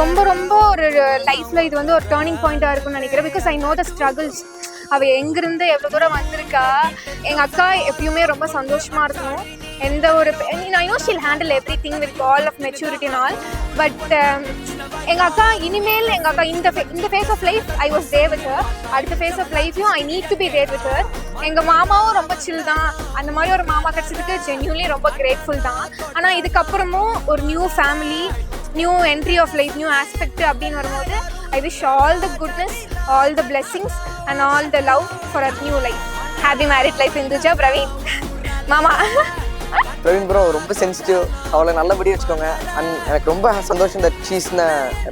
ரொம்ப ரொம்ப ஒரு லைஃப்பில் இது வந்து ஒரு டேர்னிங் பாயிண்ட்டாக இருக்கும்னு நினைக்கிறேன். Because I know the struggles. அவள் எங்கேருந்து எவ்வளோ தூரம் வந்திருக்கா. எங்கள் அக்கா எப்பயுமே ரொம்ப சந்தோஷமாக இருக்கணும். எந்த ஒரு I know she'll handle everything with all of maturity and all. But எங்கள் அக்கா இனிமேல் எங்கள் அக்கா இந்த phase of life I was there with her. அடுத்த ஃபேஸ் ஆஃப் லைஃப்லையும் I need to be there with her. எங்கள் மாமாவும் ரொம்ப சில் தான். அந்த மாதிரி ஒரு மாமா கிடச்சதுக்கு ஜென்யூன்லி ரொம்ப கிரேட்ஃபுல் தான். ஆனால் இதுக்கப்புறமும் ஒரு new family, new entry of life, new aspect அப்படின்னு வரும்போது I wish all the goodness, all the blessings and all the love for our new life. Happy married life Hinduja, Praveen. Mama. Praveen bro ரொம்ப sensitive. அவளை நல்லபடியாக வச்சுக்கோங்க. And எனக்கு ரொம்ப சந்தோஷம் that she's in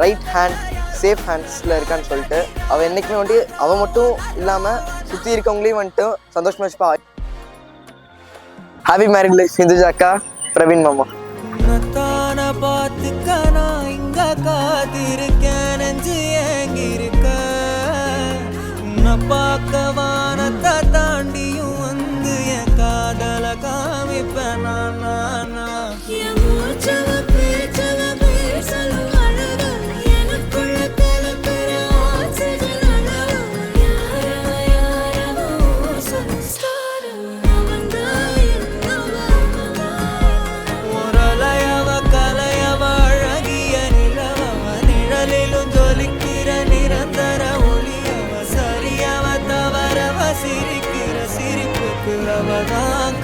right hand, safe ஹேண்ட்ஸில் இருக்கான்னு சொல்லிட்டு. அவள் என்றைக்குமே வந்துட்டு அவள் மட்டும் இல்லாமல் சுற்றி இருக்கவங்களையும் வந்துட்டு சந்தோஷமாக வச்சுப்பா. ஹாப்பி மேரிட் லைஃப் ஹிந்துஜா அக்கா, பிரவீன் மாமா. பார்த்துக்கனா இங்க காத்திருக்கேன், நெஞ்சு ஏங்கிருக்க உன்னை பார்க்க வானத்தை தாண்டியும் வந்து என் காதல காமிப்பேன் நான். சிரிக்கிற சிரிப்புக்கு அவதான்